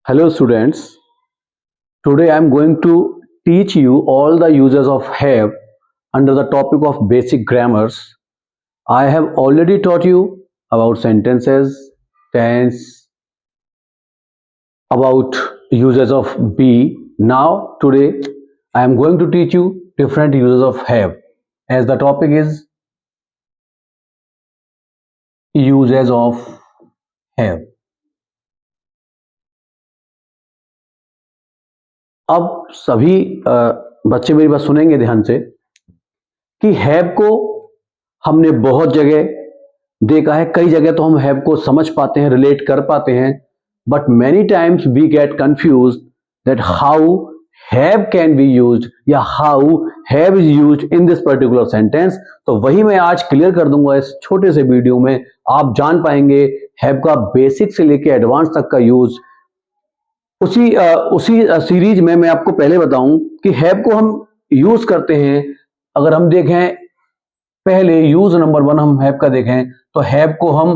Hello students, today I am going to teach you all the uses of have under the topic of basic grammars. I have already taught you about sentences, tense, about uses of be. Now today I am going to teach you different uses of have as the topic is uses of have. अब सभी बच्चे मेरी बात सुनेंगे ध्यान से कि have को हमने बहुत जगह देखा है, कई जगह तो हम हैव को समझ पाते हैं, रिलेट कर पाते हैं, but many times we get confuse that how have can be used या how have is used in this particular sentence. तो वही मैं आज क्लियर कर दूंगा इस छोटे से वीडियो में। आप जान पाएंगे हैव का बेसिक से लेके एडवांस तक का यूज। उसी सीरीज में मैं आपको पहले बताऊं कि हैव को हम यूज करते हैं। अगर हम देखें पहले यूज नंबर 1 हम हैव का देखें तो हैव को हम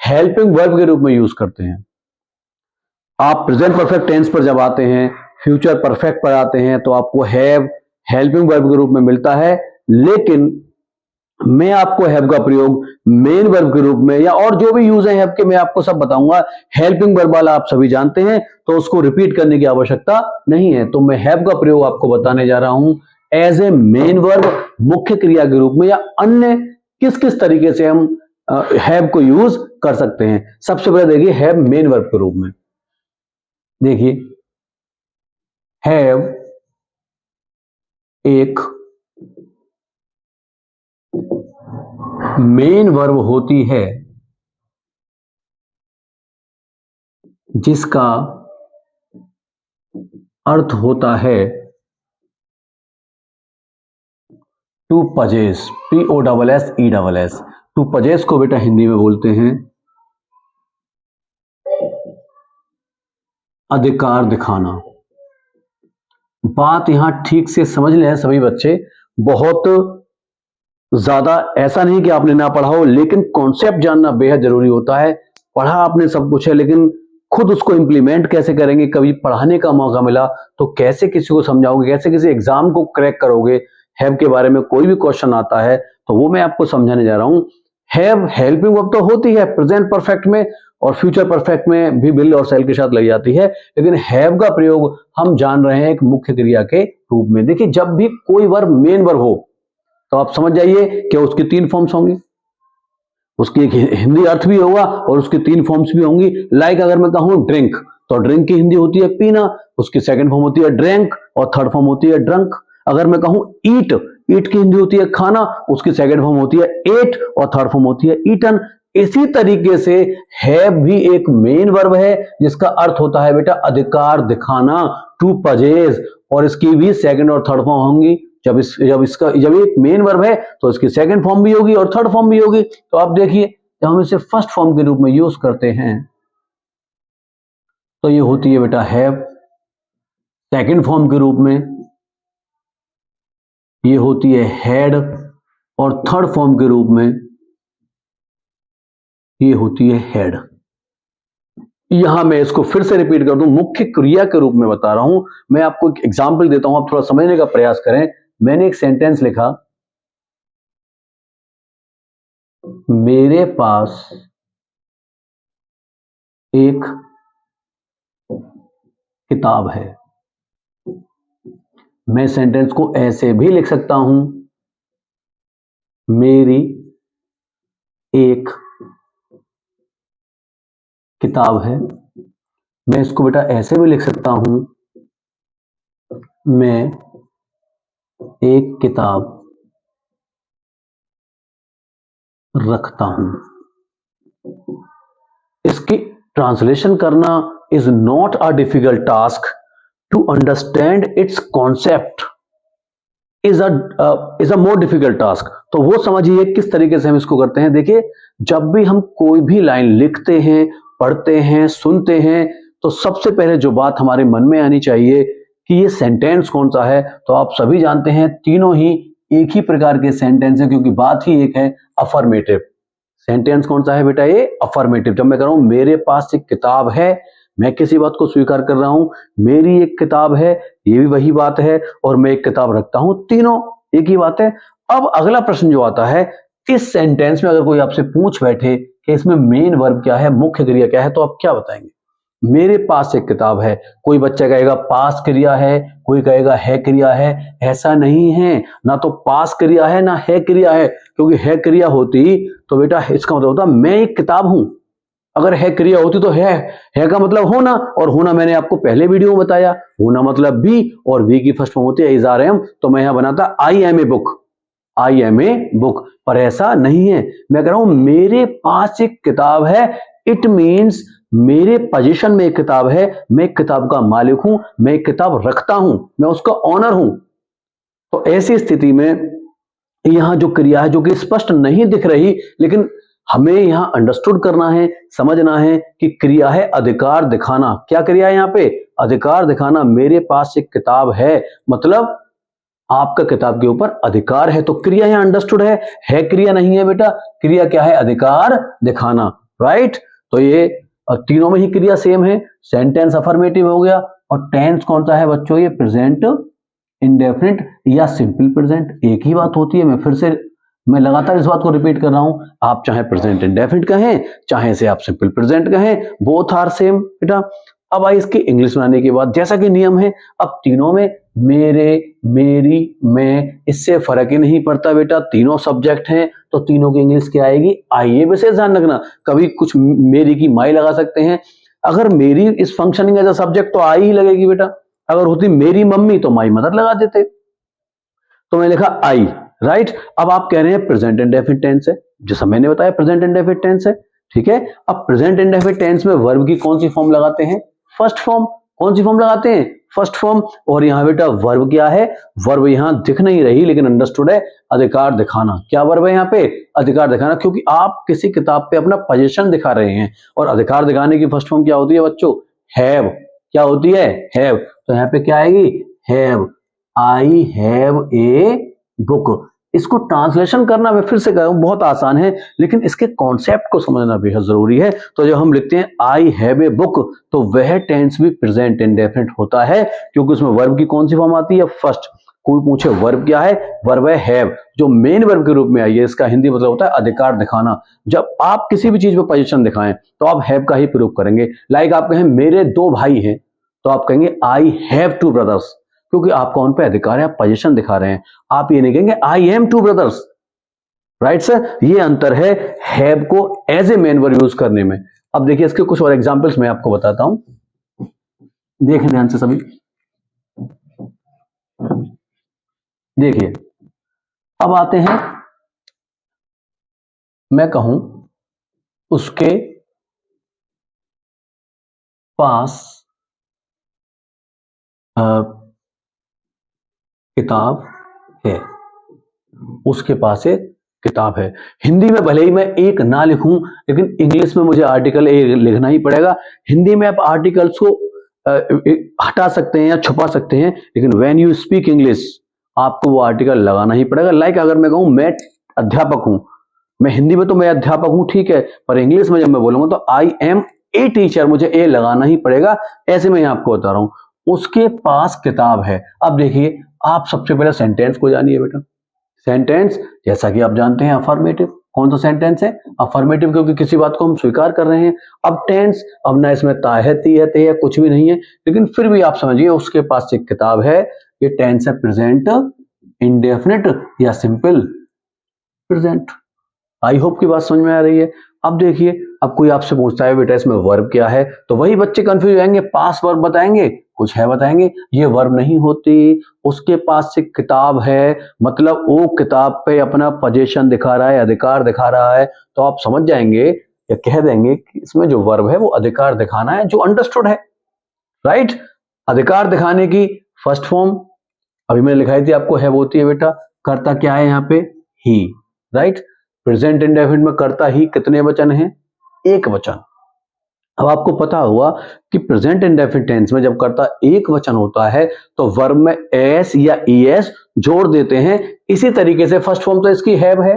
हेल्पिंग वर्ब के रूप में यूज करते हैं। आप प्रेजेंट परफेक्ट टेंस पर जब आते हैं, फ्यूचर परफेक्ट पर आते हैं तो आपको हैव हेल्पिंग वर्ब के रूप में मिलता है, लेकिन मैं आपको हैव का प्रयोग मेन वर्ब के रूप में या और जो भी यूज है हैव के मैं आपको सब बताऊंगा। हेल्पिंग वर्ब वाला आप सभी जानते हैं तो उसको रिपीट करने की आवश्यकता नहीं है। तो मैं हैव का प्रयोग आपको बताने जा रहा हूं एज ए मेन वर्ब, मुख्य क्रिया के रूप में, या अन्य किस किस तरीके से हम हैव को यूज कर सकते हैं। सबसे पहले देखिए हैव मेन वर्ब के रूप में। देखिए हैव एक मेन वर्ब होती है जिसका अर्थ होता है to possess, POSSESS। To possess को बेटा हिंदी में बोलते हैं अधिकार दिखाना। बात यहां ठीक से समझ लें सभी बच्चे, बहुत ज्यादा ऐसा नहीं कि आपने ना पढ़ा हो, लेकिन कॉन्सेप्ट जानना बेहद जरूरी होता है। पढ़ा आपने सब कुछ है, लेकिन खुद उसको इंप्लीमेंट कैसे करेंगे, कभी पढ़ाने का मौका मिला तो कैसे किसी को समझाओगे, कैसे किसी एग्जाम को क्रैक करोगे, हैव के बारे में कोई भी क्वेश्चन आता है तो वो मैं आपको समझाने जा रहा हूं। हैव हेल्पिंग वर्ब तो होती है प्रेजेंट परफेक्ट में और फ्यूचर परफेक्ट में भी विल और शैल के साथ लग जाती है, लेकिन हैव का प्रयोग हम जान रहे हैं एक मुख्य क्रिया के रूप में। देखिए जब भी कोई वर्ब मेन वर्ब हो तो आप समझ जाइए कि उसकी 3 फॉर्म्स होंगी, उसकी एक हिंदी अर्थ भी होगा और उसकी 3 फॉर्म्स भी होंगी। लाइक अगर मैं कहूं ड्रिंक तो ड्रिंक की हिंदी होती है पीना, उसकी सेकंड फॉर्म होती है ड्रिंक और थर्ड फॉर्म होती है ड्रंक। अगर मैं कहूं ईट, ईट की हिंदी होती है खाना, उसकी सेकंड फॉर्म होती है एट और थर्ड फॉर्म होती है ईटन। इसी तरीके से हैव भी एक मेन वर्ब है जिसका अर्थ होता है बेटा अधिकार दिखाना, टू पजेस, और इसकी भी सेकंड और थर्ड फॉर्म होंगी। जब एक मेन वर्ब है तो इसकी सेकंड फॉर्म भी होगी और थर्ड फॉर्म भी होगी। तो आप देखिए जब हम इसे फर्स्ट फॉर्म के रूप में यूज करते हैं तो ये होती है बेटा हैव। सेकंड फॉर्म के रूप में ये होती है हैड और थर्ड फॉर्म के रूप में ये होती है हैड। यहां मैं इसको फिर से रिपीट कर दूं, मुख्य क्रिया के रूप में बता रहा हूं। मैं आपको एक एग्जांपल देता हूं, आप थोड़ा समझने का प्रयास करें। मैंने एक सेंटेंस लिखा, मेरे पास एक किताब है। मैं सेंटेंस को ऐसे भी लिख सकता हूं, मेरी एक किताब है। मैं इसको बेटा ऐसे भी लिख सकता हूं, मैं एक किताब रखता हूं। इसकी ट्रांसलेशन करना is not a difficult task, to understand its concept is a more difficult task. तो वो समझिए किस तरीके से हम इसको करते हैं। देखिए जब भी हम कोई भी लाइन लिखते हैं, पढ़ते हैं, सुनते हैं, तो सबसे पहले जो बात हमारे मन में आनी चाहिए कि ये सेंटेंस कौन सा है। तो आप सभी जानते हैं तीनों ही एक ही प्रकार के सेंटेंस है, क्योंकि बात ही एक है, अफर्मेटिव। सेंटेंस कौन सा है बेटा, ये अफर्मेटिव। जब मैं कह रहा हूं मेरे पास एक किताब है, मैं किसी बात को स्वीकार कर रहा हूं, मेरी एक किताब है, ये भी वही बात है, और मैं एक किताब रखता हूं, तीनों एक ही बात है। अब अगला प्रश्न जो आता है, इस सेंटेंस में अगर कोई आपसे पूछ बैठे कि इसमें मेन वर्ब क्या है, मुख्य क्रिया क्या है, तो आप क्या बताएंगे? मेरे पास एक किताब है, कोई बच्चा कहेगा पास क्रिया है, कोई कहेगा है क्रिया है। ऐसा नहीं है, ना तो पास क्रिया है ना है क्रिया है, क्योंकि है क्रिया होती तो बेटा इसका मतलब होता मैं एक किताब हूं। अगर है क्रिया होती तो है का मतलब होना, और होना मैंने आपको पहले वीडियो में बताया, होना मतलब बी, और बी की फर्स्ट फॉर्म होती है इज आर एम, तो मैं यहां बनाता I am a book, I am a book. पर ऐसा नहीं है, मैं कह रहा हूं मेरे पास एक किताब है, इट मीन्स मेरे पोजीशन में एक किताब है, मैं एक किताब का मालिक हूं, मैं एक किताब रखता हूं, मैं उसका ऑनर हूं। तो ऐसी स्थिति में यहां जो क्रिया है, जो कि स्पष्ट नहीं दिख रही, लेकिन हमें यहां अंडरस्टूड करना है, समझना है कि क्रिया है अधिकार दिखाना। क्या क्रिया है यहां पे? अधिकार दिखाना। मेरे पास एक किताब है मतलब आपका किताब के ऊपर अधिकार है, तो क्रिया यहां अंडरस्टूड है क्रिया नहीं है बेटा। क्रिया क्या है? अधिकार दिखाना, राइट। तो ये तीनों में ही क्रिया सेम है। सेंटेंस अफर्मेटिव हो गया, और टेंस कौन सा है बच्चों? ये प्रेजेंट इंडेफिनिट या सिंपल प्रेजेंट, एक ही बात होती है। मैं लगातार इस बात को रिपीट कर रहा हूं, आप चाहे प्रेजेंट इंडेफिनिट कहें, चाहे इसे आप सिंपल प्रेजेंट कहें, बोथ आर सेम बेटा। अब आई इसकी इंग्लिश बनाने के बाद, जैसा कि नियम है, अब तीनों में मेरे, मेरी, मैं, इससे फर्क ही नहीं पड़ता बेटा, तीनों सब्जेक्ट हैं, तो तीनों की इंग्लिश क्या आएगी? आई। ये विशेष ध्यान रखना, कभी कुछ मेरी की माई लगा सकते हैं। अगर मेरी इस फंक्शनिंग एज अ सब्जेक्ट तो आई ही लगेगी बेटा। अगर होती मेरी मम्मी तो माई मदर लगा देते, तो मैंने लिखा आई, राइट। अब आप कह रहे हैं प्रेजेंट इंडेफिनिट टेंस है, जैसा मैंने बताया प्रेजेंट इंडेफिनिट टेंस है, ठीक है। अब प्रेजेंट इंडेफिनिट टेंस में वर्ब की कौन सी फॉर्म लगाते हैं? First form. कौन सी फॉर्म लगाते हैं? First form. और यहां बेटा वर्ब क्या है? वर्ब यहां दिख नहीं रही, लेकिन अंडरस्टूड है, अधिकार दिखाना। क्या वर्ब है यहां पे? अधिकार दिखाना, क्योंकि आप किसी किताब पे अपना पोजीशन दिखा रहे हैं, और अधिकार दिखाने की फर्स्ट फॉर्म क्या होती है बच्चों? हैव। क्या होती है? हैव। तो यहां पे क्या आएगी? Have. I have a book. इसको ट्रांसलेशन करना, मैं फिर से कह रहा हूं, बहुत आसान है, लेकिन इसके कॉन्सेप्ट को समझना बेहद जरूरी है। तो जब हम लिखते हैं आई हैव ए बुक, तो वह टेंस भी प्रेजेंट इंडेफिनिट होता है, क्योंकि उसमें वर्ब की कौन सी फॉर्म आती है? फर्स्ट। कोई पूछे वर्ब क्या है? वर्ब है हैव, जो मेन वर्ब के रूप में आई है। इसका हिंदी मतलब होता है अधिकार दिखाना। जब आप किसी भी चीज पर पोजीशन दिखाएं, तो आप हैव का ही प्रयोग करेंगे। लाइक आप कहें मेरे दो भाई हैं, तो आप कहेंगे आई हैव टू ब्रदर्स, क्योंकि आपका उन पे अधिकार है, आप पोजीशन दिखा रहे हैं। आप ये नहीं कहेंगे I am two brothers, right sir. ये अंतर है हैव को as a main verb use करने में। अब देखिए इसके कुछ और एग्जांपल्स मैं आपको बताता हूं, देखें ध्यान से सभी। देखिए अब आते हैं, मैं कहूं उसके पास किताब है, उसके पास एक किताब है। हिंदी में भले ही मैं एक ना लिखूं, लेकिन इंग्लिश में मुझे आर्टिकल ए लिखना ही पड़ेगा। हिंदी में आप आर्टिकल्स को हटा सकते हैं या छुपा सकते हैं, लेकिन व्हेन यू स्पीक इंग्लिश आपको वो आर्टिकल लगाना ही पड़ेगा। लाइक अगर मैं कहूं मैं अध्यापक हूं, मैं हिंदी में तो मैं अध्यापक हूं, ठीक है, पर इंग्लिश में जब मैं बोलूंगा तो आई एम ए टीचर, मुझे ए लगाना ही पड़ेगा। ऐसे में आपको बता रहा हूं उसके पास किताब है। अब देखिए, आप सबसे पहले सेंटेंस को जानिए बेटा। सेंटेंस जैसा कि आप जानते हैं अफर्मेटिव। कौन सा सेंटेंस है? अफर्मेटिव, क्योंकि किसी बात को हम स्वीकार कर रहे हैं। अब टेंस, अब ना इसमें ता है, ती है, ते है, कुछ भी नहीं है, लेकिन फिर भी आप समझिए उसके पास एक किताब है। ये टेंस है प्रेजेंट इंडेफिनिट या सिंपल प्रेजेंट। आई होप की बात समझ में आ रही है। अब देखिए, अब कोई आपसे पूछता है बेटा इसमें वर्ब क्या है, तो वही बच्चे कंफ्यूज हो जाएंगे। पास वर्ब बताएंगे, कुछ है बताएंगे, ये वर्ब नहीं होती। उसके पास एक किताब है मतलब वो किताब पे अपना पोजीशन दिखा रहा है, अधिकार दिखा रहा है। तो आप समझ जाएंगे या कह देंगे कि इसमें जो वर्ब है वो अधिकार दिखाना है, जो अंडरस्टूड है, राइट। अधिकार दिखाने की फर्स्ट फॉर्म अभी मैंने लिखाई थी आपको, है होती है बेटा। कर्ता क्या है यहाँ पे? ही, राइट। प्रेजेंट इंडेफिनिट में कर्ता ही कितने वचन हैं? एक वचन। अब आपको पता हुआ कि प्रेजेंट इंडेफिनिट टेंस में जब कर्ता एक वचन होता है तो वर्ब में एस या ईएस जोड़ देते हैं। इसी तरीके से फर्स्ट फॉर्म तो इसकी हैव है।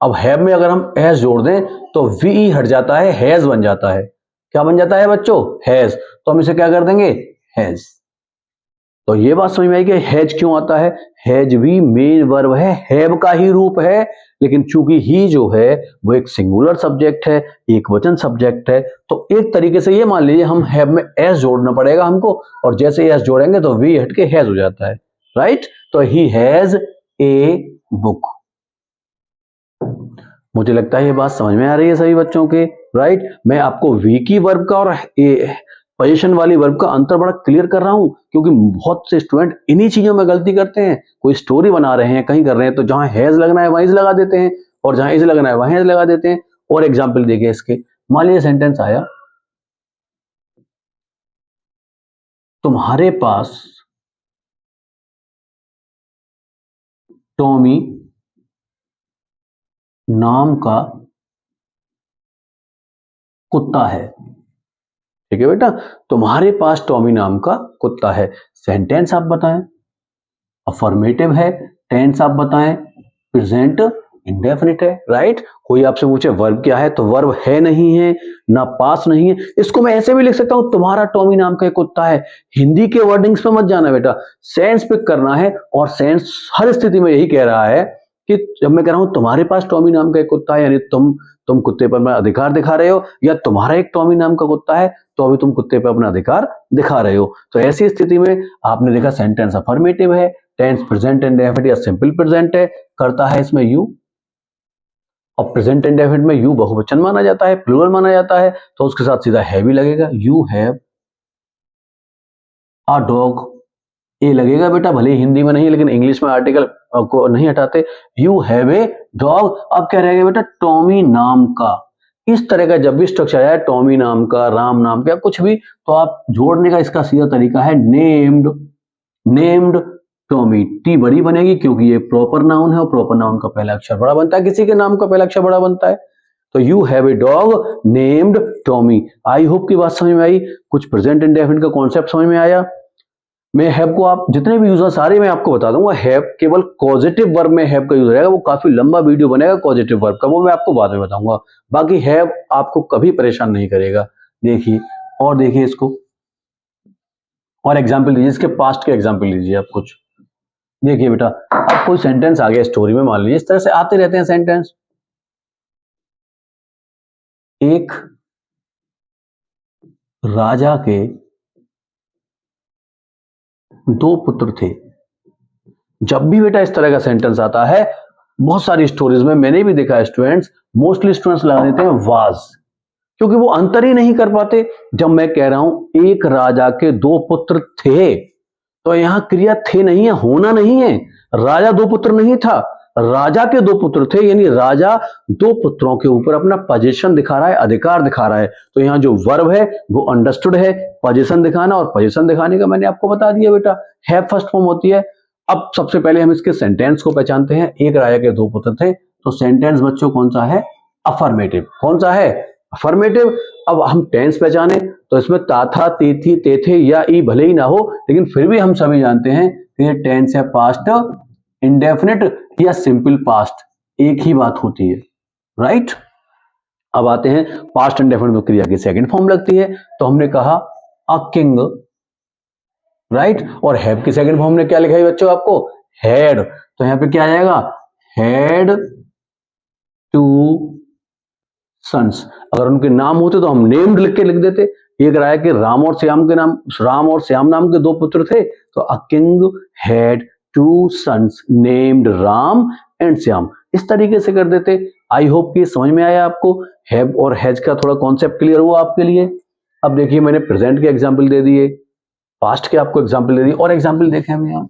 अब हैव में अगर हम एस जोड़ दें तो वी हट जाता है, हैज बन जाता है। क्या बन जाता है बच्चों? हैज। तो हम इसे क्या कर देंगे? हैज। तो ये बात समझ में आई कि हैज क्यों आता है। हैज भी मेन वर्ब है, हैव का ही रूप है, लेकिन चूंकि ही जो है वो एक सिंगुलर सब्जेक्ट है, एक वचन सब्जेक्ट है, तो एक तरीके से ये मान लीजिए हम हैव में एस जोड़ना पड़ेगा हमको, और जैसे एस जोड़ेंगे तो वी हट के हैज हो जाता है, राइट। तो ही हैज ए बुक। मुझे लगता है ये बात समझ में आ रही है सभी बच्चों के, राइट। मैं आपको वी की वर्ब का और पोजीशन वाली वर्ब का अंतर बड़ा क्लियर कर रहा हूं, क्योंकि बहुत से स्टूडेंट इन्हीं चीजों में गलती करते हैं। कोई स्टोरी बना रहे हैं, कहीं कर रहे हैं, तो जहां हैज लगना है वहीं इज लगा देते हैं, और जहां इज लगना है वहीं इज लगा देते हैं। और एग्जाम्पल देखिए इसके, मान लीजिए सेंटेंस आया, तुम्हारे पास टॉमी नाम का कुत्ता है। ठीक है बेटा, तुम्हारे पास टॉमी नाम का कुत्ता है। सेंटेंस आप बताएं, अफर्मेटिव है, टेंस आप बताएं, प्रेजेंट इंडेफिनिट है, राइट। कोई आपसे पूछे वर्ब क्या है, तो वर्ब है नहीं है, ना पास नहीं है। इसको मैं ऐसे भी लिख सकता हूं, तुम्हारा टॉमी नाम का एक कुत्ता है। हिंदी के वर्डिंग्स पे मत जाना बेटा, सेंस पिक करना है, और सेंस हर स्थिति में यही कह रहा है कि जब मैं कह रहा हूं तुम्हारे पास टॉमी नाम का एक कुत्ता है, यानी तुम कुत्ते पर अपना अधिकार दिखा रहे हो, या तुम्हारा एक टॉमी नाम का कुत्ता है तो अभी तुम कुत्ते पर अपना अधिकार दिखा रहे हो। तो ऐसी स्थिति में आपने देखा सेंटेंस अफर्मेटिव है, टेंस प्रेजेंट इंडेफिनिट या सिंपल प्रेजेंट है, करता है इसमें यू, और प्रेजेंट इंडेफिनिट में यू बहुवचन माना जाता है, प्लूरल माना जाता है, तो उसके साथ सीधा हैव ही लगेगा। यू हैव अ डॉग, ए लगेगा बेटा, भले ही हिंदी में नहीं, लेकिन इंग्लिश में आर्टिकल को नहीं हटाते। You have a dog. अब क्या रहेगा बेटा? टॉमी नाम का। इस तरह का जब भी स्ट्रक्चर आया, टॉमी नाम का, राम नाम का, कुछ भी, तो आप जोड़ने का इसका सीधा तरीका है नेम्ड। नेम्ड टॉमी, टी बड़ी बनेगी क्योंकि ये प्रॉपर नाउन है, और प्रॉपर नाउन का पहला अक्षर बड़ा बनता है, किसी के नाम का पहला अक्षर बड़ा बनता है। तो you have a dog named Tommy. I hope की बात समझ में आई, कुछ प्रेजेंट इंडेफिनिट का कॉन्सेप्ट समझ में आया। मैं हैव को, आप जितने भी यूज सारे मैं आपको बता दूंगा। हैव केवल पॉजिटिव वर्ब में हैव का यूज रहेगा, वो काफी लंबा वीडियो बनेगा पॉजिटिव वर्ब का, वो मैं आपको बाद में बताऊंगा। बाकी हैव आपको कभी परेशान नहीं करेगा। देखिए, और देखिए इसको, और एग्जाम्पल लीजिए, इसके पास्ट के एग्जाम्पल लीजिए आप कुछ। देखिए बेटा, अब कोई सेंटेंस आ गया स्टोरी में, मान लीजिए इस तरह से आते रहते हैं सेंटेंस। एक राजा के दो पुत्र थे। जब भी बेटा इस तरह का सेंटेंस आता है, बहुत सारी स्टोरीज में मैंने भी देखा है, स्टूडेंट्स मोस्टली स्टूडेंट्स लगा देते हैं वाज, क्योंकि वो अंतर ही नहीं कर पाते। जब मैं कह रहा हूं एक राजा के दो पुत्र थे, तो यहां क्रिया थे नहीं है, होना नहीं है। राजा दो पुत्र नहीं था, राजा के दो पुत्र थे, यानी राजा दो पुत्रों के ऊपर अपना पोजीशन दिखा रहा है, अधिकार दिखा रहा है। तो यहां जो वर्ब है वो अंडरस्टूड है, पोजीशन दिखाना, और पोजीशन दिखाने का मैंने आपको बता दिया बेटा, हैव फर्स्ट फॉर्म होती है। अब सबसे पहले हम इसके सेंटेंस को पहचानते हैं। एक राजा के दो पुत्र थे, तो सेंटेंस बच्चों कौन सा है? अफर्मेटिव। कौन सा है? अफर्मेटिव। अब हम टेंस पहचाने, तो इसमें ता था, ते थी, ते थे या ई भले ही ना हो, लेकिन फिर भी हम सभी जानते हैं कि ये टेंस है पास्ट इंडेफिनिट या सिंपल पास्ट, एक ही बात होती है, राइट। अब आते हैं पास्ट इंडेफिनिट में क्रिया की सेकंड फॉर्म लगती है, तो हमने कहा अ किंग, राइट। और हैव की सेकंड फॉर्म ने क्या लिखा है बच्चों आपको? हैड। तो यहां पे क्या आ जाएगा? Had two sons. अगर उनके नाम होते तो हम नेम्ड लिख के लिख देते। एक राय के राम और श्याम के नाम, राम और श्याम नाम के दो पुत्र थे, तो a king had two sons named Ram and Shyam, इस तरीके से कर देते। आई होप कि समझ में आया आपको। हैव और हैज का थोड़ा कॉन्सेप्ट क्लियर हुआ आपके लिए। अब देखिए, मैंने प्रेजेंट के एग्जाम्पल दे दिए, पास्ट के आपको एग्जाम्पल दे दिए, और एग्जाम्पल देखें हम यहां।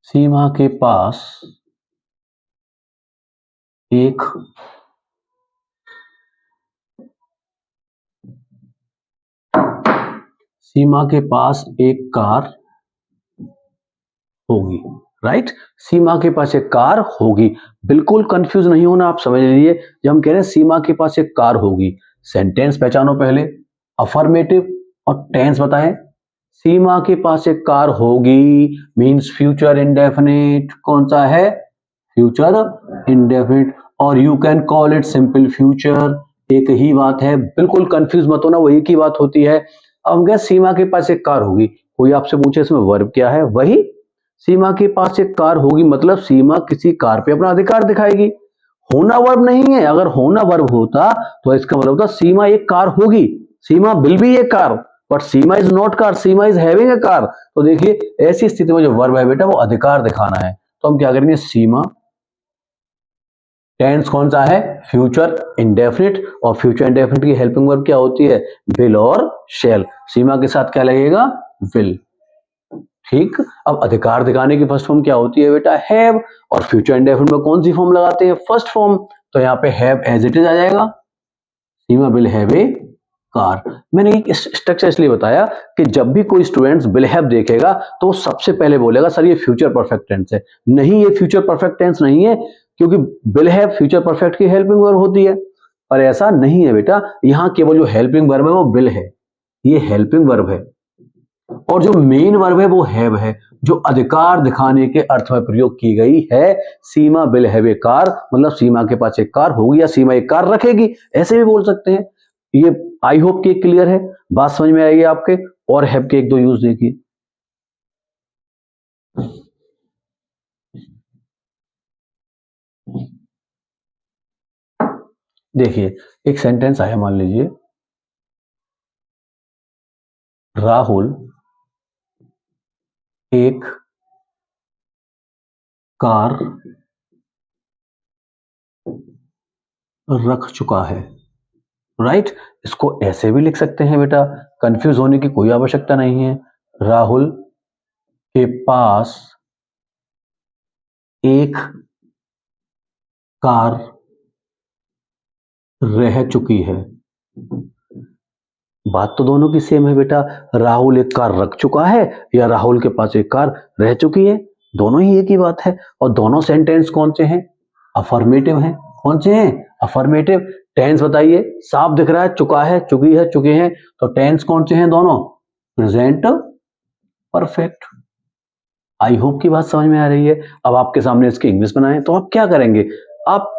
सीमा के पास एक सीमा के पास एक कार होगी, राइट। सीमा के पास एक कार होगी, बिल्कुल कंफ्यूज नहीं होना, आप समझ लीजिए। जब हम कह रहे हैं सीमा के पास एक कार होगी, सेंटेंस पहचानो पहले, अफर्मेटिव और टेंस बताएं, सीमा के पास एक कार होगी मीन्स फ्यूचर इंडेफिनिट। कौन सा है? Future indefinite. और you can call it simple future. एक ही बात है, बिल्कुल कंफ्यूज मत होना, वो एक ही बात होती है। अब गया सीमा के पास एक कार होगी, कोई आपसे पूछे इसमें वर्ब क्या है? वही सीमा के पास एक कार होगी, मतलब सीमा किसी कार पे अपना अधिकार दिखाएगी। होना वर्ब नहीं है, अगर होना वर्ब होता तो इसका मतलब होता सीमा एक कार होगी, Seema will be a car, but Seema is not car, Seema is having a car. तो देखिए ऐसी स्थिति में जो वर्ब है बेटा वो अधिकार दिखाना है, तो हम क्या करेंगे? सीमा, टेंस कौन सा है? फ्यूचर इंडेफिनिट, और फ्यूचर इंडेफिनिट की हेल्पिंग वर्ब क्या होती है? विल और शैल। सीमा के साथ क्या लगेगा? विल। ठीक। अब अधिकार दिखाने की फर्स्ट फॉर्म क्या होती है बेटा? हैव। और फ्यूचर इंडेफिनिट में कौन सी फॉर्म लगाते हैं? First form. तो यहाँ पे हैव एज इट इज आ जाएगा, सीमा विल हैव ए कार। मैंने एक स्ट्रक्चर इसलिए बताया कि जब भी कोई स्टूडेंट्स विल हैव देखेगा तो सबसे पहले बोलेगा सर ये फ्यूचर परफेक्ट टेंस है। नहीं, ये फ्यूचर परफेक्ट टेंस नहीं है, क्योंकि विल हैव फ्यूचर परफेक्ट की हेल्पिंग वर्ब होती है। पर ऐसा नहीं है बेटा, यहाँ केवल जो हेल्पिंग वर्ब है वो विल है, ये हेल्पिंग वर्ब है, और जो मेन वर्ब है वो हैव है, जो अधिकार दिखाने के अर्थ में प्रयोग की गई है। सीमा विल हैव ए कार, मतलब सीमा के पास एक कार होगी या सीमा एक कार रखेगी, ऐसे भी बोल सकते हैं। ये आई होप कि क्लियर है, बात समझ में आएगी आपके। और हैव के एक दो यूज देखिए। देखिए एक सेंटेंस आया, मान लीजिए राहुल एक कार रख चुका है, राइट। इसको ऐसे भी लिख सकते हैं बेटा, कंफ्यूज होने की कोई आवश्यकता नहीं है। राहुल के पास एक कार रह चुकी है। बात तो दोनों की सेम है बेटा, राहुल एक कार रख चुका है या राहुल के पास एक कार रह चुकी है, दोनों ही एक ही बात है। और दोनों सेंटेंस कौन से हैं? अफर्मेटिव हैं। कौन से हैं? अफर्मेटिव। टेंस बताइए, साफ दिख रहा है, चुका है, चुकी है, चुके हैं, तो टेंस कौन से हैं? दोनों प्रेजेंट परफेक्ट। आई होप की बात समझ में आ रही है। अब आपके सामने इसकी इंग्लिश बनाएं तो आप क्या करेंगे? आप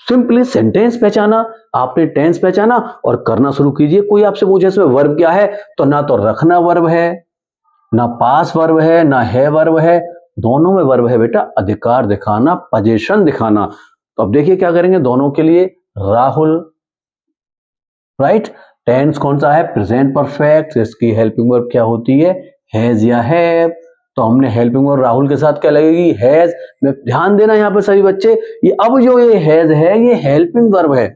सिंपली सेंटेंस पहचाना, आपने टेंस पहचाना और करना शुरू कीजिए। कोई आपसे पूछे इसमें वर्ब क्या है, तो ना तो रखना वर्ब है, ना पास वर्ब है, ना है वर्ब है, दोनों में वर्ब है बेटा अधिकार दिखाना, पोजीशन दिखाना। तो अब देखिए क्या करेंगे दोनों के लिए। राहुल, राइट। टेंस कौन सा है? Present perfect. इसकी हेल्पिंग वर्ब क्या होती है? हैज या हैव। तो हमने हेल्पिंग वर्ब राहुल के साथ क्या लगेगी? हैज। में ध्यान देना यहाँ पे सभी बच्चे, ये अब जो ये हैज है ये हेल्पिंग वर्ब है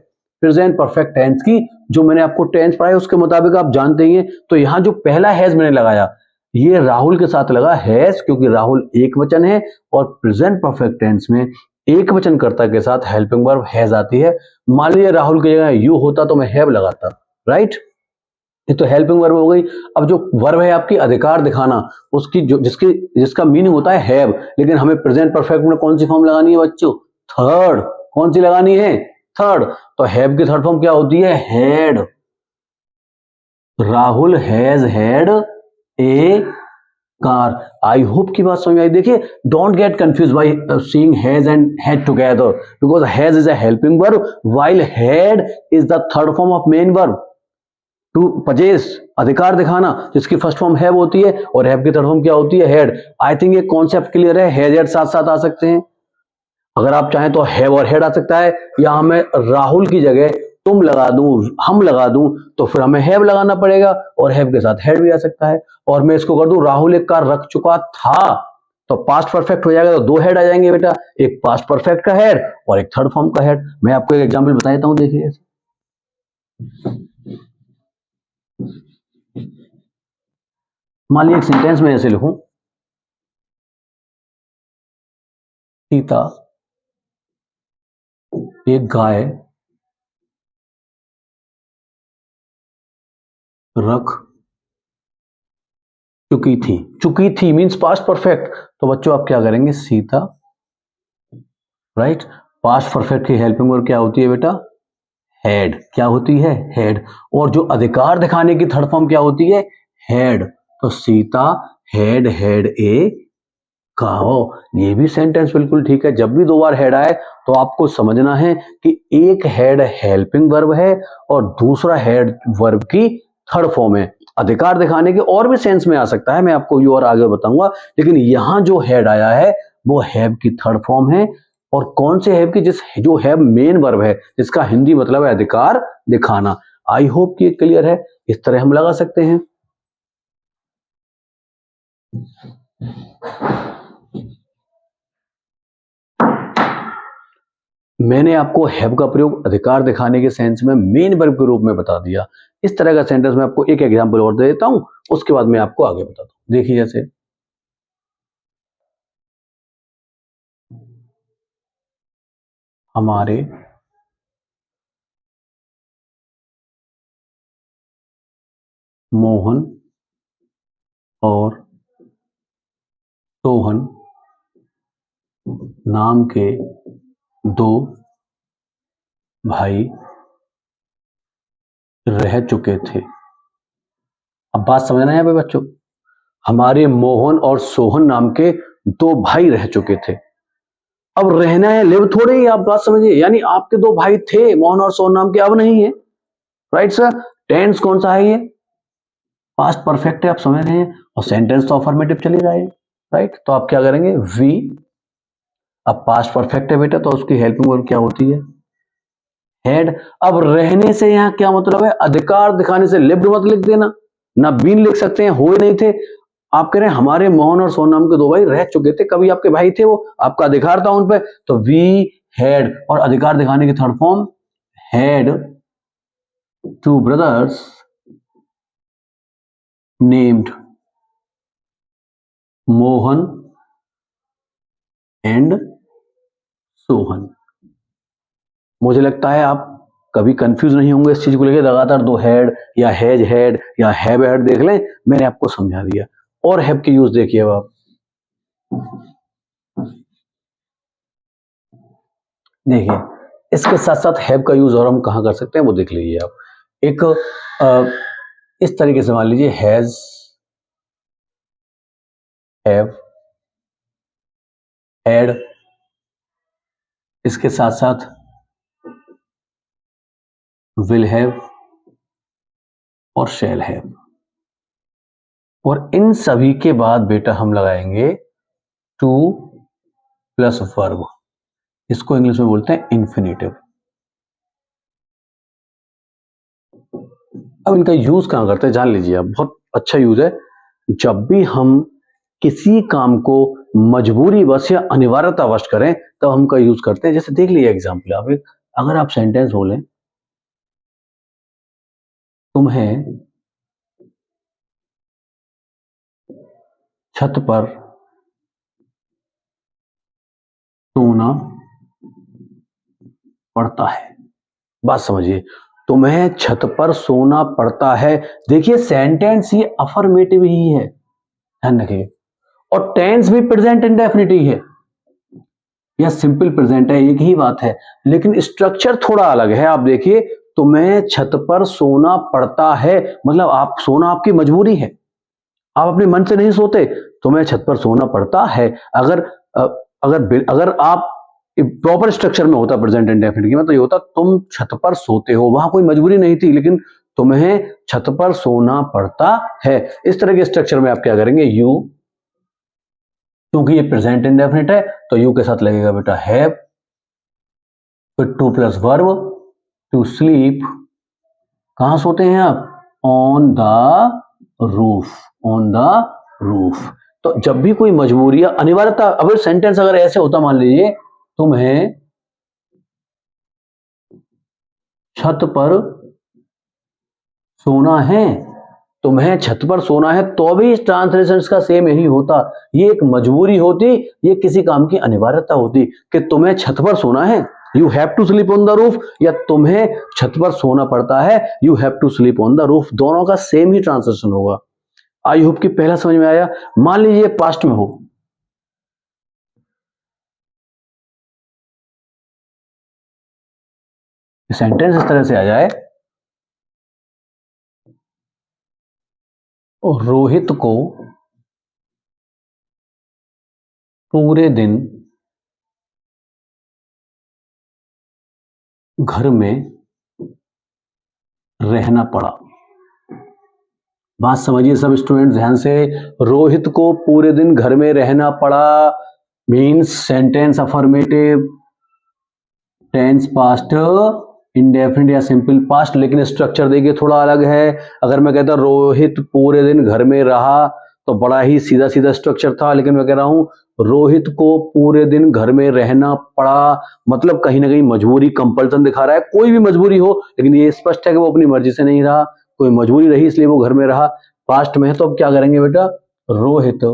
प्रेजेंट परफेक्ट टेंस की। जो मैंने आपको टेंस पढ़ाया उसके मुताबिक आप जानते ही हैं। तो यहाँ जो पहला हैज मैंने लगाया ये राहुल के साथ लगा हैज, क्योंकि राहुल एक वचन है और प्रेजेंट परफेक्ट टेंस में एक वचन कर्ता के साथ हेल्पिंग वर्ब हैज आती है। मान लीजिए राहुल की जगह यू होता तो मैं हैव लगाता, राइट। ये तो हेल्पिंग वर्ब हो गई। अब जो वर्ब है आपकी अधिकार दिखाना, उसकी जो जिसका मीनिंग होता है हैव, लेकिन हमें प्रेजेंट परफेक्ट में कौन सी फॉर्म लगानी है बच्चों? थर्ड। कौन सी लगानी है? थर्ड। तो हैव की थर्ड फॉर्म क्या होती है? Had. Rahul has had a car. I hope की बात समझ में आई। देखिए don't get confuse by seeing has and had together, because has is a helping verb while had is the third form of main verb. To possess, अधिकार दिखाना, जिसकी first form have होती है और हैव की थर्ड फॉर्म क्या होती है? हैड। आई थिंक ये कॉन्सेप्ट क्लियर है। हैज हैड साथ साथ आ सकते हैं, अगर आप चाहें तो हैव और हैड आ सकता है, या हमें राहुल की जगह तुम लगा दूं, हम लगा दूं, तो फिर हमें हैव लगाना पड़ेगा और हैव के साथ हैड भी आ सकता है। और मैं इसको कर दूं राहुल एक कार रख चुका था, तो पास्ट परफेक्ट हो जाएगा, तो दो हेड आ जाएंगे बेटा, एक पास्ट परफेक्ट का हेड और एक थर्ड फॉर्म का हेड। मैं आपको एक एग्जांपल बता देता हूं, देखिए मान लीजिए एक सेंटेंस में ऐसे लिखूं, सीता एक गाय रख चुकी थी। चुकी थी मींस पास्ट परफेक्ट, तो बच्चों आप क्या करेंगे? सीता, राइट। पास्ट परफेक्ट की हेल्पिंग वर्ब क्या होती है बेटा? हैड। क्या होती है? हैड। और जो अधिकार दिखाने की थर्ड फॉर्म क्या होती है? हैड। तो सीता हैड ए काओ। ये भी सेंटेंस बिल्कुल ठीक है। जब भी दो बार हेड आए तो आपको समझना है कि एक हेड हेल्पिंग वर्ब है और दूसरा हेड वर्ब की थर्ड फॉर्म है। अधिकार दिखाने के और भी सेंस में आ सकता है, मैं आपको ये और आगे बताऊंगा, लेकिन यहां जो हेड आया है वो हैव की थर्ड फॉर्म है। और कौन से हैव की? जो हैव मेन वर्ब है, जिसका हिंदी मतलब है अधिकार दिखाना। आई होप कि क्लियर है। इस तरह हम लगा सकते हैं। मैंने आपको हैव का प्रयोग अधिकार दिखाने के सेंस में मेन वर्ब के रूप में बता दिया। इस तरह का सेंटेंस मैं आपको एक एग्जांपल और दे देता हूं, उसके बाद मैं आपको आगे बताता हूं। देखिए, जैसे हमारे मोहन और सोहन नाम के दो भाई रह चुके थे। अब बात समझना है यहाँ पे बच्चों। हमारे मोहन और सोहन नाम के दो भाई रह चुके थे। अब रहना है, लिव थोड़े ही, आप बात समझिए। यानी आपके दो भाई थे मोहन और सोहन नाम के, अब नहीं है। Right sir. टेंस कौन सा है? ये पास्ट परफेक्ट है, आप समझ रहे हैं। और सेंटेंस तो अफर्मेटिव चलेगा ये। राइट। तो आप क्या करेंगे? वी। अब पास्ट परफेक्ट है बेटा, तो उसकी हेल्पिंग वर्ब क्या होती है? हेड। अब रहने से यहां क्या मतलब है? अधिकार दिखाने से लिव्ड मत लिख देना, ना बीन लिख सकते हैं, हुए नहीं थे। आप कह रहे हैं हमारे मोहन और सोहन नाम के दो भाई रह चुके थे, कभी आपके भाई थे, वो आपका अधिकार था उन पे। तो वी हैड, और अधिकार दिखाने की third form had two brothers named Mohan and Sohan. मुझे लगता है आप कभी कंफ्यूज नहीं होंगे इस चीज को लेकर। लगातार दो हेड या हैड या हैव हेड देख लें, मैंने आपको समझा दिया। और हैव के यूज देखिए अब आप। देखिए, इसके साथ साथ हैव का यूज और हम कहां कर सकते हैं वो देख लीजिए आप। एक इस तरीके से मान लीजिए, हैज, हैव, हैड, इसके साथ साथ विल हैव और शैल हैव। और इन सभी के बाद बेटा हम लगाएंगे टू प्लस वर्ब। इसको इंग्लिश में बोलते हैं इंफिनिटिव। अब इनका यूज कहां करते हैं जान लीजिए आप। बहुत अच्छा यूज है। जब भी हम किसी काम को मजबूरी वश या अनिवार्यतावश करें तब हम का यूज करते हैं। जैसे देख लीजिए एग्जाम्पल, आप अगर आप सेंटेंस बोलें, तुम्हें छत पर सोना पड़ता है। बात समझिए, तुम्हें छत पर सोना पड़ता है। देखिए सेंटेंस ये अफर्मेटिव ही है, ध्यान रखिए। और टेंस भी प्रेजेंट इंडेफिनिट ही है या सिंपल प्रेजेंट है, एक ही बात है, लेकिन स्ट्रक्चर थोड़ा अलग है। आप देखिए, तुम्हें छत पर सोना पड़ता है, मतलब आप सोना आपकी मजबूरी है, आप अपने मन से नहीं सोते, तुम्हें छत पर सोना पड़ता है। अगर अगर आप प्रॉपर स्ट्रक्चर में होता प्रेजेंट इंडेफिनिट में, तो ये होता तुम छत पर सोते हो, वहां कोई मजबूरी नहीं थी, लेकिन तुम्हें छत पर सोना पड़ता है। इस तरह के स्ट्रक्चर में आप क्या करेंगे? यू, क्योंकि ये प्रेजेंट इंडेफिनिट है तो यू के साथ लगेगा बेटा हैव, फिर to plus verb, to sleep. कहां सोते हैं आप? On the roof, on the roof. तो जब भी कोई मजबूरी या अनिवार्यता, अगर सेंटेंस अगर ऐसे होता, मान लीजिए तुम्हें छत पर सोना है, तुम्हें छत पर सोना है, तो भी इस ट्रांसलेशन का सेम यही होता। ये एक मजबूरी होती, ये किसी काम की अनिवार्यता होती कि तुम्हें छत पर सोना है, you have to sleep on the roof, या तुम्हें छत पर सोना पड़ता है, you have to sleep on the roof. दोनों का सेम ही ट्रांसलेशन होगा। आई होप कि पहला समझ में आया। मान लीजिए पास्ट में हो, सेंटेंस इस तरह से आ जाए, रोहित को पूरे दिन घर में रहना पड़ा। बात समझिए सब स्टूडेंट ध्यान से। रोहित को पूरे दिन घर में रहना पड़ा means sentence affirmative, tense past indefinite या सिंपल पास्ट, लेकिन स्ट्रक्चर देखिए थोड़ा अलग है। अगर मैं कहता रोहित पूरे दिन घर में रहा तो बड़ा ही सीधा सीधा स्ट्रक्चर था, लेकिन मैं कह रहा हूं रोहित को पूरे दिन घर में रहना पड़ा, मतलब कहीं ना कहीं मजबूरी, कंपल्सन दिखा रहा है। कोई भी मजबूरी हो, लेकिन ये स्पष्ट है कि वो अपनी मर्जी से नहीं रहा, कोई मजबूरी रही इसलिए वो घर में रहा। पास्ट में है तो अब क्या करेंगे बेटा, रोहित,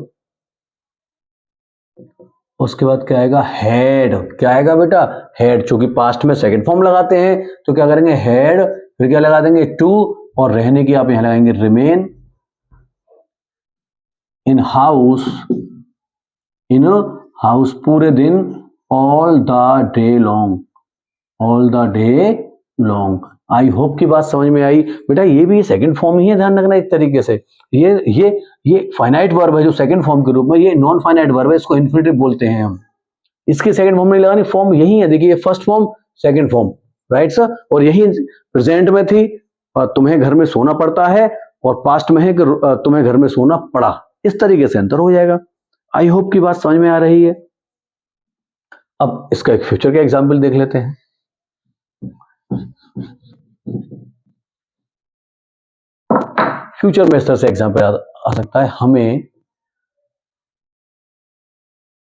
उसके बाद क्या आएगा, हैड। क्या आएगा बेटा, हैड। चूंकि पास्ट में सेकंड फॉर्म लगाते हैं तो क्या करेंगे, हैड, फिर क्या लगा देंगे, टू, और रहने की आप यहां लगाएंगे remain in house, in house पूरे दिन, all the day long, all the day long. I hope की बात समझ में आई बेटा। ये भी सेकंड फॉर्म ही है, ध्यान रखना एक तरीके से। ये फाइनाइट वर्ब है जो सेकंड फॉर्म के रूप में, ये नॉन फाइनाइट वर्ब है, इसको इन्फिनिटिव बोलते हैं हम। इसके सेकंड फॉर्म नहीं लगानी, फॉर्म यही है, देखिए first form second form, right sir. और यही प्रेजेंट में थी, तुम्हें घर में सोना पड़ता है, और पास्ट में है कि तुम्हें घर में सोना पड़ा। इस तरीके से अंतर हो जाएगा। आई होप की बात समझ में आ रही है। अब इसका एक फ्यूचर का एग्जाम्पल देख लेते हैं। फ्यूचर में इस तरह से एग्जाम्पल आ सकता है, हमें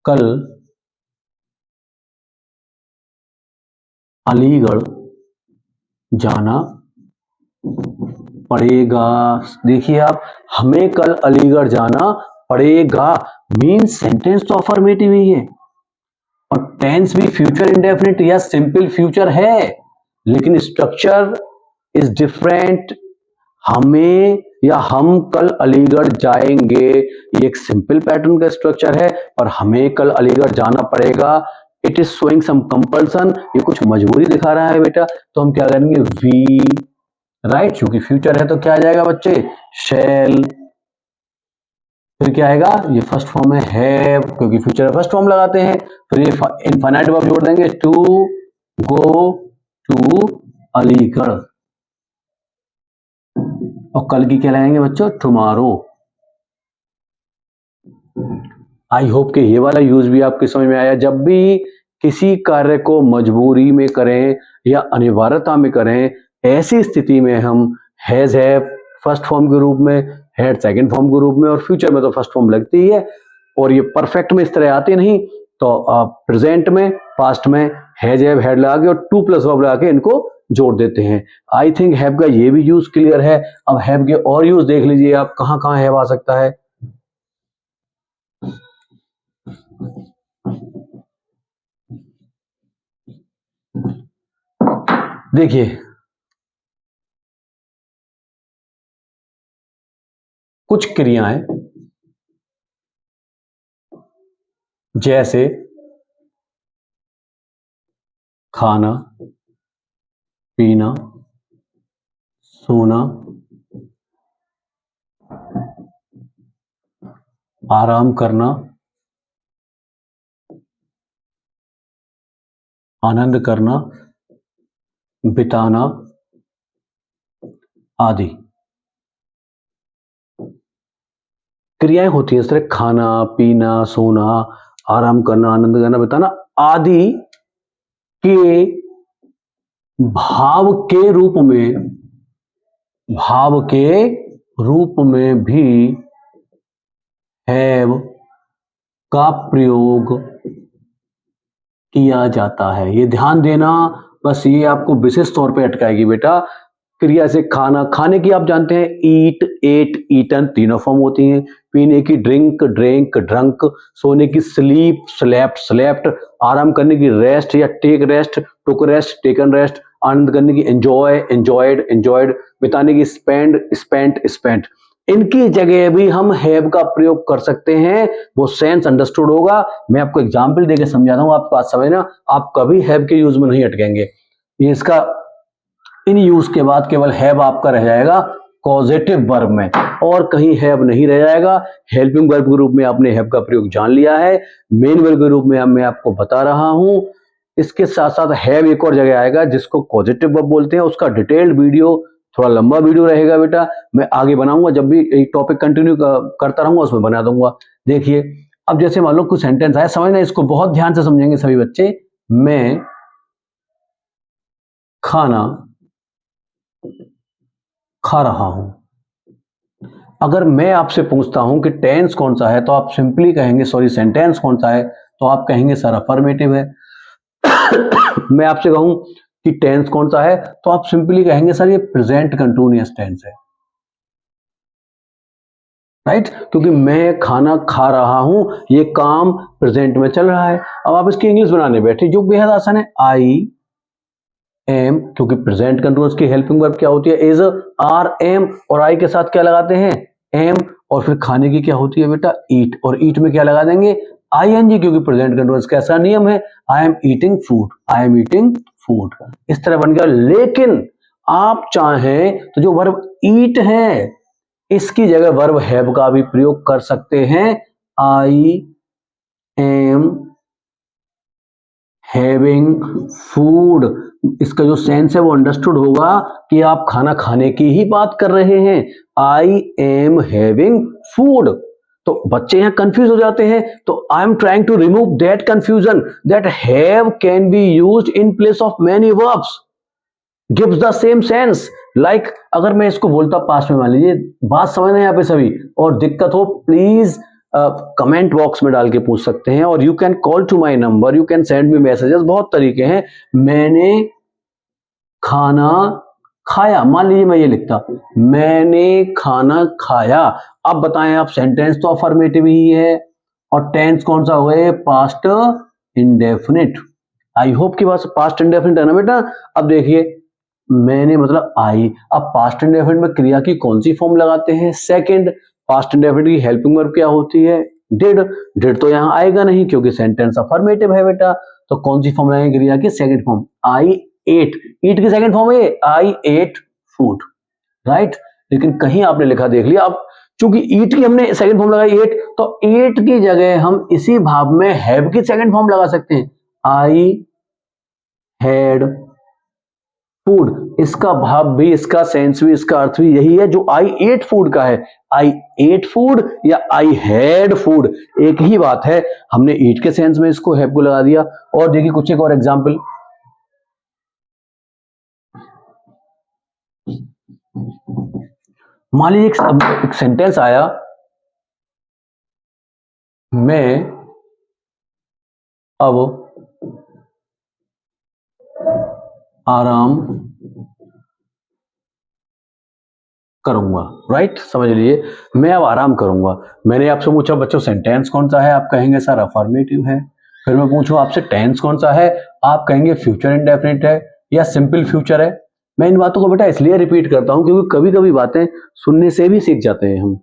कल अलीगढ़ जाना पड़ेगा। देखिए आप, हमें कल अलीगढ़ जाना पड़ेगा मीन्स सेंटेंस तो अफर्मेटिव ही है, और टेंस भी फ्यूचर इंडेफिनिट या सिंपल फ्यूचर है, लेकिन स्ट्रक्चर इज डिफरेंट। हमें या हम कल अलीगढ़ जाएंगे, ये एक सिंपल पैटर्न का स्ट्रक्चर है, और हमें कल अलीगढ़ जाना पड़ेगा, it is showing some compulsion, ये कुछ मजबूरी दिखा रहा है बेटा। तो हम क्या करेंगे, वी, राइट, क्योंकि फ्यूचर है तो क्या आ जाएगा बच्चे, शैल। फिर क्या आएगा, ये फर्स्ट फॉर्म है हैव, क्योंकि फ्यूचर फर्स्ट फॉर्म लगाते हैं। फिर ये इनफाइनाइट वर्ब जोड़ देंगे, टू गो टू अलीगढ़, और कल की क्या लगाएंगे बच्चों, टुमारो। आई होप कि ये वाला यूज भी आपके समझ में आया। जब भी किसी कार्य को मजबूरी में करें या अनिवार्यता में करें, ऐसी स्थिति में हम हैज, हैव फर्स्ट फॉर्म के रूप में, हैड सेकंड फॉर्म के रूप में, और फ्यूचर में तो फर्स्ट फॉर्म लगती ही है। और ये परफेक्ट में इस तरह आती नहीं, तो प्रेजेंट में, पास्ट में हैज, हैव, हैड लगा के और टू प्लस वर्ब लगा के इनको जोड़ देते हैं। आई थिंक हैव का ये भी यूज क्लियर है। अब हैव के और यूज देख लीजिए आप, कहां कहां हैव आ सकता है। देखिए कुछ क्रियाएं जैसे खाना, पीना, सोना, आराम करना, आनंद करना, बिताना आदि क्रियाएं होती हैं। इस तरह खाना, पीना, सोना, आराम करना, आनंद करना, बिताना आदि के भाव के रूप में, भाव के रूप में भी हैव का प्रयोग किया जाता है। ये ध्यान देना, बस ये आपको विशेष तौर पे अटकाएगी बेटा। क्रिया से खाना, खाने की आप जानते हैं ईट, एट, ईटन तीनों फॉर्म होती हैं। पीने की ड्रिंक, ड्रिंक, ड्रंक। सोने की स्लीप, स्लेप्ट, स्लेप्ट। आराम करने की रेस्ट या टेक रेस्ट, टुक रेस्ट, टेकन रेस्ट। आनंद करने की एंजॉय, एंजॉयड, एंजॉयड। बिताने की स्पेंड, स्पेंट, स्पेंट। इनकी जगह भी हम हैव का प्रयोग कर सकते हैं, वो सेंस अंडरस्टूड होगा। मैं आपको एग्जाम्पल देकर समझा रहा हूं, आप बात समझना, आप कभी हैव के यूज में नहीं अटकेंगे। ये इसका इन यूज के बाद केवल हैव आपका रह जाएगा, कॉजेटिव वर्ब में, और कहीं हैव नहीं रह जाएगा। हेल्पिंग वर्ब के रूप में आपने हैव का प्रयोग जान लिया है, मेन वर्ब के रूप में मैं आपको बता रहा हूं। इसके साथ साथ हैव एक और जगह आएगा जिसको कॉजेटिव वर्ब बोलते हैं, उसका डिटेल्ड वीडियो, थोड़ा लंबा वीडियो रहेगा बेटा, मैं आगे बनाऊंगा, जब भी एक टॉपिक कंटिन्यू करता रहूंगा उसमें बना दूंगा। देखिए अब जैसे मान लो कुछ सेंटेंस आया, समझना, इसको बहुत ध्यान से समझेंगे सभी बच्चे। मैं खाना खा रहा हूं। अगर मैं आपसे पूछता हूं कि टेंस कौन सा है, तो आप सिंपली कहेंगे, सॉरी सेंटेंस कौन सा है, तो आप कहेंगे सर अफर्मेटिव है। मैं आपसे कहूं कि टेंस कौन सा है, तो आप सिंपली कहेंगे सर ये प्रेजेंट कंटिन्यूअस टेंस है, राइट, क्योंकि मैं खाना खा रहा हूं, ये काम प्रेजेंट में चल रहा है। अब आप इसकी इंग्लिश बनाने बैठे, जो बेहद आसान है, आई एम, क्योंकि प्रेजेंट कंटिन्यूअस की हेल्पिंग वर्ब क्या होती है, इज, आर, एम, और आई के साथ क्या लगाते हैं, एम, और फिर खाने की क्या होती है बेटा, ईट, और ईट में क्या लगा देंगे, आई एन जी, क्योंकि प्रेजेंट कंटिन्यूअस का ऐसा नियम है, I am eating food, I am eating food, इस तरह बन गया। लेकिन आप चाहें तो जो वर्ब ईट है इसकी जगह वर्ब हैव का भी प्रयोग कर सकते हैं, आई एम हैविंग फूड। इसका जो सेंस है वो अंडरस्टूड होगा कि आप खाना खाने की ही बात कर रहे हैं, आई एम हैविंग फूड। तो बच्चे यहां कंफ्यूज हो जाते हैं, तो I am trying to remove that confusion, that have can be used in place of many verbs, gives the same sense. Like अगर मैं इसको बोलता पास्ट में, मान लीजिए, बात समझना है यहाँ पे सभी, और दिक्कत हो प्लीज कमेंट बॉक्स में डाल के पूछ सकते हैं, और you can call to my number, you can send me messages, बहुत तरीके हैं। मैंने खाना खाया, मान लीजिए मैं ये लिखता, मैंने खाना खाया। अब बताएं आप, सेंटेंस तो अफर्मेटिव ही है, और टेंस कौन सा हुआ है, पास्ट इंडेफिनिट। आई होप की बात पास्ट इंडेफिनिट है ना बेटा। अब देखिए मैंने मतलब आई, अब पास्ट इंडेफिनिट में क्रिया की कौन सी फॉर्म लगाते हैं, सेकंड। पास्ट इंडेफिनिट की हेल्पिंग वर्ब क्या होती है, डिड। डिड तो यहां आएगा नहीं क्योंकि सेंटेंस अफर्मेटिव है बेटा, तो कौन सी फॉर्म लगाएंगे क्रिया की, सेकंड फॉर्म, आई एट। ईट की सेकंड फॉर्म है आई एट फूड, राइट। लेकिन कहीं आपने लिखा देख लिया, अब चूंकि ईट की हमने सेकंड फॉर्म लगाई एट, तो एट की जगह हम इसी भाव में हैव की सेकंड फॉर्म लगा सकते हैं, आई हैड फूड। इसका भाव भी, इसका सेंस भी, इसका अर्थ भी यही है जो आई एट फूड का है। आई एट फूड या आई हैड फूड एक ही बात है, हमने ईट के सेंस में इसको हैव को लगा दिया। और देखिए कुछ एक और एग्जांपल, मान लीजिए एक सेंटेंस आया, मैं अब आराम करूंगा, राइट, समझ लीजिए, मैं अब आराम करूंगा। मैंने आपसे पूछा बच्चों सेंटेंस कौन सा है, आप कहेंगे सर अफर्मेटिव है। फिर मैं पूछूं आपसे टेंस कौन सा है, आप कहेंगे फ्यूचर इंडेफिनिट है या सिंपल फ्यूचर है। मैं इन बातों को बेटा इसलिए रिपीट करता हूं क्योंकि कभी कभी बातें सुनने से भी सीख जाते हैं हम,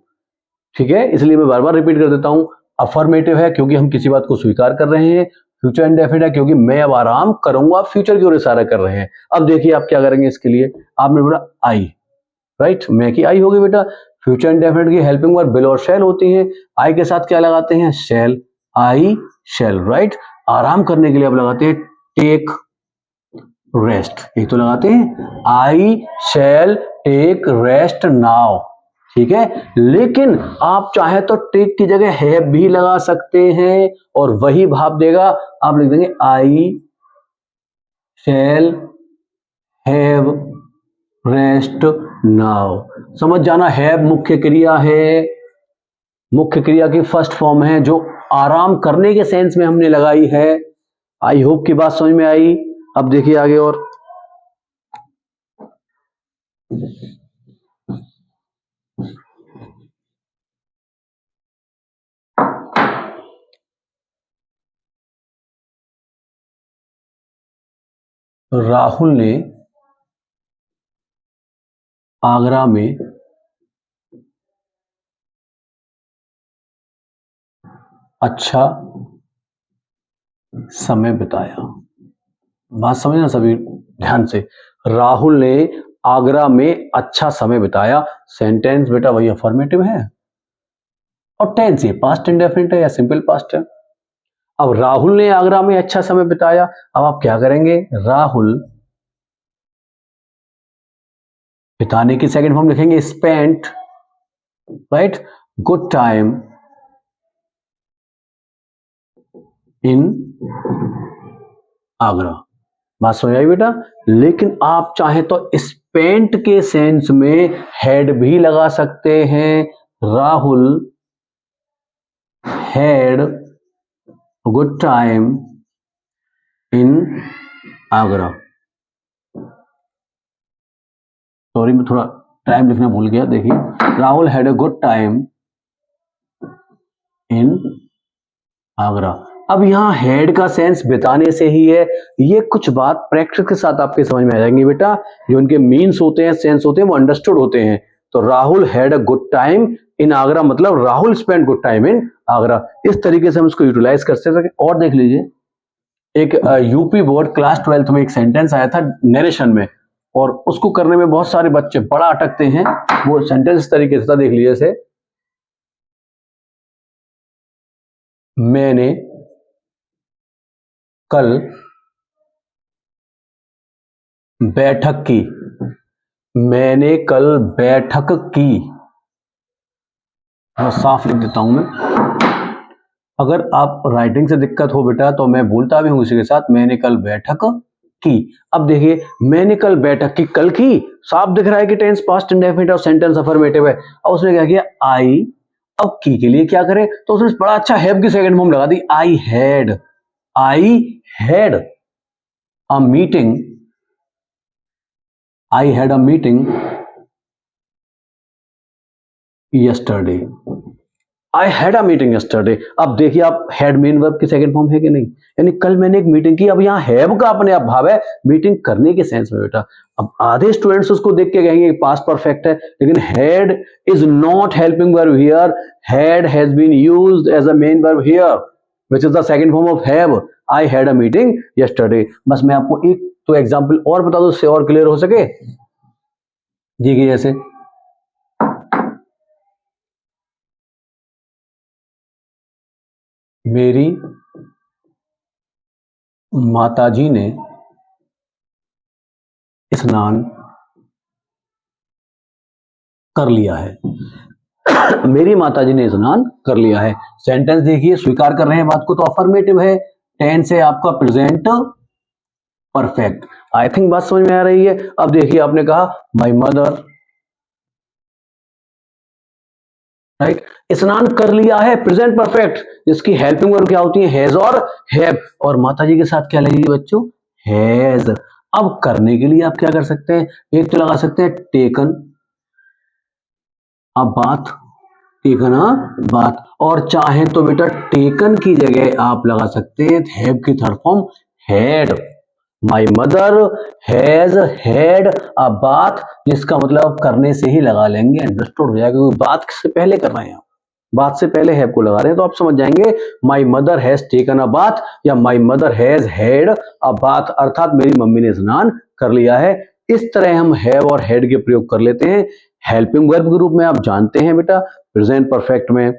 ठीक है, इसलिए मैं बार बार रिपीट कर देता हूं। अफर्मेटिव है क्योंकि हम किसी बात को स्वीकार कर रहे हैं, फ्यूचर इंडेफिनिट है क्योंकि मैं अब आराम करूंगा, फ्यूचर की ओर इशारा कर रहे हैं। अब देखिए आप क्या करेंगे इसके लिए, आपने बोला आई, राइट, मैं की आई होगी बेटा। फ्यूचर इंडेफिनिट की हेल्पिंग वर्ब विल और शैल होती है, आई के साथ क्या लगाते हैं, शैल, आई शैल, राइट। आराम करने के लिए आप लगाते हैं टेक रेस्ट, एक तो लगाते हैं आई शैल टेक रेस्ट नाउ, ठीक है। लेकिन आप चाहे तो टेक की जगह हैव भी लगा सकते हैं और वही भाव देगा, आप लिख देंगे आई शैल हैव रेस्ट नाउ। समझ जाना, हैव मुख्य क्रिया है, मुख्य क्रिया की फर्स्ट फॉर्म है जो आराम करने के सेंस में हमने लगाई है। आई होप की बात समझ में आई। अब देखिए आगे, और राहुल ने आगरा में अच्छा समय बिताया। बात समझना सभी ध्यान से, राहुल ने आगरा में अच्छा समय बिताया। सेंटेंस बेटा वही अफर्मेटिव है और टेंस ये पास्ट इंडेफिनिट है या सिंपल पास्ट है। अब राहुल ने आगरा में अच्छा समय बिताया, अब आप क्या करेंगे, राहुल बिताने की सेकंड फॉर्म लिखेंगे spent, right, good time in Agra. बात समझ आई बेटा। लेकिन आप चाहे तो स्पेंट के सेंस में हैड भी लगा सकते हैं। Rahul had good time in Agra. Sorry मैं थोड़ा टाइम लिखना भूल गया। देखिए, Rahul had a good time in Agra. अब यहाँ हैड का सेंस बिताने से ही है। ये कुछ बात प्रैक्टिस के साथ आपके समझ में आ जाएंगी बेटा। जो उनके मीन्स होते हैं, सेंस होते हैं, वो अंडरस्टूड होते हैं। तो Rahul had a good time in Agra मतलब Rahul spend good time in Agra. इस तरीके से हम इसको यूटिलाइज कर सकते हैं। और देख लीजिए, एक यूपी बोर्ड क्लास 12th में एक सेंटेंस आया था नरेशन में, और उसको करने में बहुत सारे बच्चे बड़ा अटकते हैं। वो सेंटेंस इस तरीके से था, देख लीजिए से, मैंने कल बैठक की। मैंने कल बैठक की, मैं साफ लिख देता हूं मैं। अगर आप राइटिंग से दिक्कत हो बेटा तो मैं बोलता भी हूं इसी के साथ, मैंने कल बैठक की। अब देखिए, मैंने कल बैठक की, कल की साफ दिख रहा है कि टेंस पास्ट इंडेफिनिट और सेंटेंस अफर्मेटिव है। और उसने क्या किया, आई। अब की के लिए क्या करें, तो उसने बड़ा अच्छा हैव की सेकंड फॉर्म लगा दी, I had. I had a meeting, I had a meeting yesterday. I had a meeting yesterday. अब देखिए आप, हैड मेन वर्ब की सेकंड फॉर्म है कि नहीं, यानी कल मैंने एक मीटिंग की। अब यहाँ हैव का अपने आप भाव है मीटिंग करने के सेंस में बेटा। अब आधे स्टूडेंट्स उसको देख के कहेंगे पास्ट परफेक्ट है, लेकिन had is not helping verb here. Had has been used as a main verb here which is the second form of have. I had a meeting yesterday. बस मैं आपको एक तो एग्जांपल और बता दूं, उससे और क्लियर हो सके। देखिए जैसे, मेरी माताजी ने स्नान कर लिया है। मेरी माताजी ने स्नान कर लिया है। सेंटेंस देखिए, स्वीकार कर रहे हैं बात को, तो अफर्मेटिव है। टेंस है आपका प्रेजेंट परफेक्ट। आई थिंक बात समझ में आ रही है। अब देखिए, आपने कहा माय मदर, राइट, स्नान कर लिया है, प्रेजेंट परफेक्ट, जिसकी हेल्पिंग वर्ब क्या होती है, हैज और हैव। और माताजी के साथ क्या लगेगी बच्चों, हैज। अब करने के लिए आप क्या कर सकते हैं, एक तो लगा सकते हैं taken a bath, taken a bath. और चाहे तो बेटा टेकन की जगह आप लगा सकते हैं हैव की third form had. My mother has had a bath, जिसका मतलब करने से ही लगा लेंगे, अंडरस्टूड हो जाएगा, क्योंकि बात से पहले कर रहे हैं, बात से पहले हैव को लगा रहे हैं, तो आप समझ जाएंगे my mother has taken a bath या my mother has had a bath, अर्थात मेरी मम्मी ने स्नान कर लिया है। इस तरह हम हैव और हैड के प्रयोग कर लेते हैं। हेल्पिंग वर्ब के रूप में आप जानते हैं बेटा, प्रेजेंट परफेक्ट में,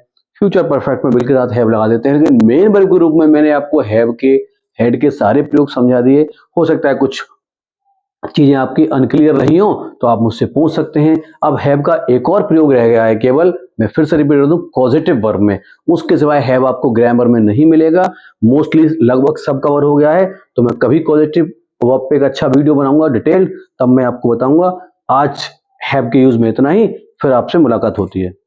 फ्यूचर परफेक्ट में बिल के साथ हैव लगा देते हैं। लेकिन मेन वर्ब के रूप में मैंने आपको हैव के, हैड के सारे प्रयोग समझा दिए। हो सकता है कुछ चीजें आपकी अनक्लियर रही हो तो आप मुझसे पूछ सकते हैं। अब हैव का एक और प्रयोग रह गया है केवल, मैं फिर से रिपीट कर दूं, पॉजिटिव वर्ब में। उसके सिवाय हैव आपको ग्रामर में नहीं मिलेगा। मोस्टली लगभग सब कवर हो गया है। तो मैं कभी पॉजिटिव वर्ब पे एक अच्छा वीडियो बनाऊंगा डिटेल, तब मैं आपको बताऊंगा। आज हैव के यूज में इतना ही, फिर आपसे मुलाकात होती है।